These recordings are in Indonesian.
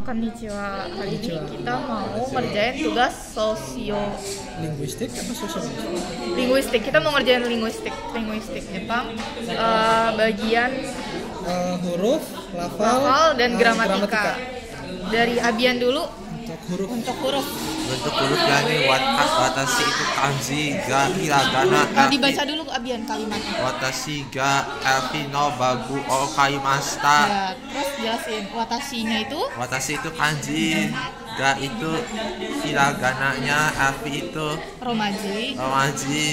Konnichiwa. Hari ini kita mau ngerjain tugas Linguistik apa sosiologi? linguistik. Kita mau ngerjain linguistik Jepang, bagian Huruf, lafal, dan gramatika. Dari Abian dulu. Untuk huruf. Bentuk hurufnya nih watashi itu kanji ga hiragana. Dibaca dulu Abian kalimatnya. Watashi ga elfi no bagu o kaimashita. Ya, terus jelasin watashinya itu. Watashi itu kanji, ga itu hiragananya, elfi itu Romaji.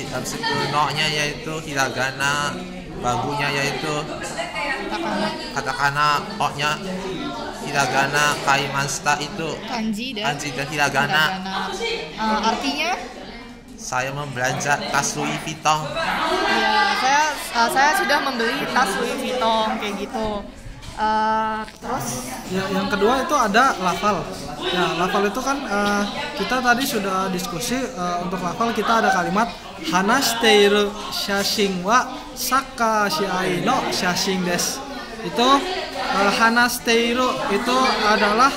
habis itu no-nya yaitu hiragana, bagunya yaitu katakana, o-nya hiragana, kaimashita itu Kanji dan hiragana. Artinya? Saya membelanja tas Louis Vuitton. Ya, saya sudah membeli tas Louis Vuitton kayak gitu. Terus yang kedua itu ada lafal. Ya, lafal itu kan kita tadi sudah diskusi. Untuk lafal kita ada kalimat hanashiteiru shashin wa sakka shiai no shashin desu. Itu hanashiteiru itu adalah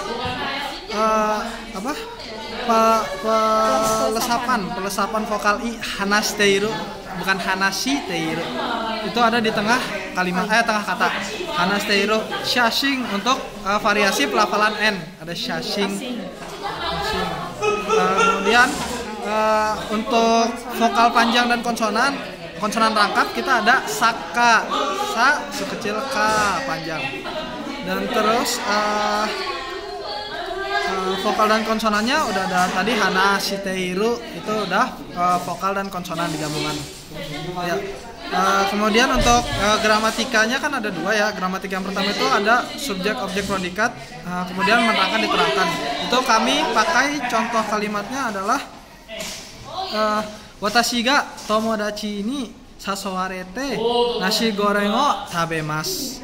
pelesapan vokal i. Hanashiteiru bukan hanashiteiru. Itu ada di tengah kalimat tengah kata. Hanashiteiru shashin untuk variasi pelafalan n. Ada shashin. Kemudian untuk vokal panjang dan konsonan rangkap kita ada sakka, sa sekecil k panjang. Dan terus vokal dan konsonannya udah ada tadi hanashiteiru itu udah vokal dan konsonan digabungan. Ya. Kemudian untuk gramatikanya kan ada dua ya. Gramatika yang pertama itu ada subjek, objek, predikat, kemudian menerangkan, diterangkan. Itu kami pakai contoh kalimatnya adalah watashi ga tomodachi ni sasowarete nasi goreng o tabemasu.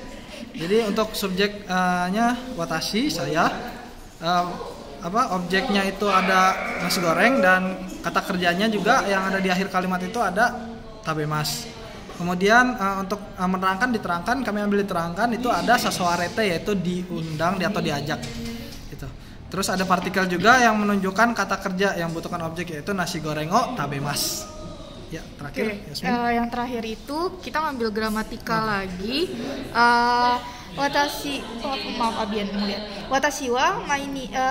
Jadi untuk subjeknya watashi saya, objeknya itu ada nasi goreng dan kata kerjanya juga yang ada di akhir kalimat itu ada tabemasu. Kemudian untuk menerangkan, diterangkan, kami ambil diterangkan itu ada sasowarete yaitu diundang atau diajak gitu. Terus ada partikel juga yang menunjukkan kata kerja yang membutuhkan objek yaitu nasi goreng o tabemasu. Ya, terakhir yang terakhir itu kita ngambil gramatika lagi. Watashi wa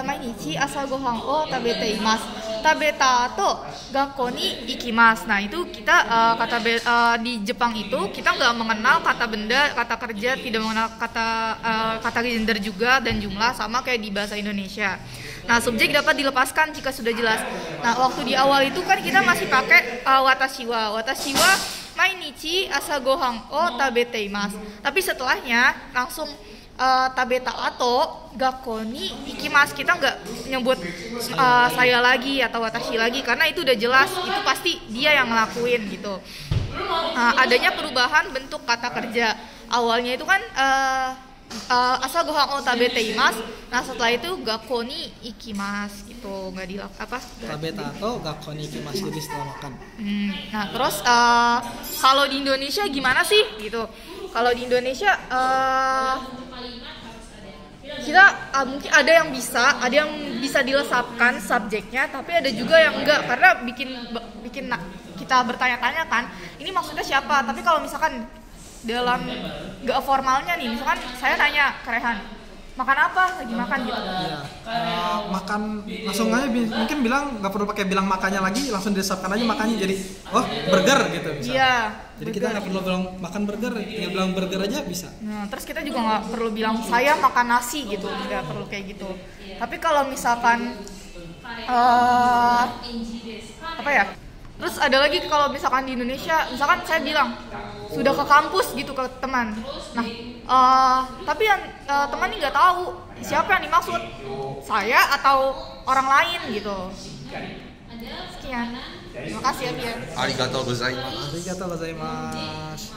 mainichi asa gohan o tabete imasu. Tabeta to gakko ni ikimasu. Nah, itu kita di Jepang itu kita nggak mengenal kata benda, kata kerja, tidak mengenal kata gender juga dan jumlah sama kayak di bahasa Indonesia. Nah, subjek dapat dilepaskan jika sudah jelas. Nah, waktu di awal itu kan kita masih pakai watashi wa mainichi asa gohan o tabete imasu. Tapi setelahnya langsung tabeta atau gakko ni ikimasu. Kita nggak nyebut saya lagi atau watashi lagi karena itu udah jelas, itu pasti dia yang ngelakuin gitu. Adanya perubahan bentuk kata kerja. Awalnya itu kan asal gohan o tabete imasu. Nah, setelah itu gakko ni ikimasu gitu, nggak tabeta atau gakko ni ikimasu, jadi setelah makan. Nah, terus kalau di Indonesia gimana sih gitu? Kalau di Indonesia kita mungkin ada yang bisa dilesapkan subjeknya, tapi ada juga yang enggak karena bikin kita bertanya-tanya kan, ini maksudnya siapa? Tapi kalau misalkan dalam enggak formalnya nih, misalkan saya nanya ke Rehan, makan apa? Lagi makan gitu. Iya. Makan langsung aja mungkin bilang nggak perlu pakai bilang makannya lagi, langsung dilesapkan aja makannya jadi burger gitu misalnya. Iya. Jadi kita nggak perlu bilang makan burger, tinggal bilang burger aja bisa. Nah, terus kita juga nggak perlu bilang saya makan nasi gitu, nggak perlu kayak gitu. Tapi kalau misalkan Terus ada lagi kalau misalkan di Indonesia, misalkan saya bilang sudah ke kampus gitu ke teman. Nah, tapi yang teman ini nggak tahu siapa yang dimaksud, saya atau orang lain gitu. Sekian. Terima kasih ya, Pia. Arigatou gozaimasu. Arigatou gozaimasu.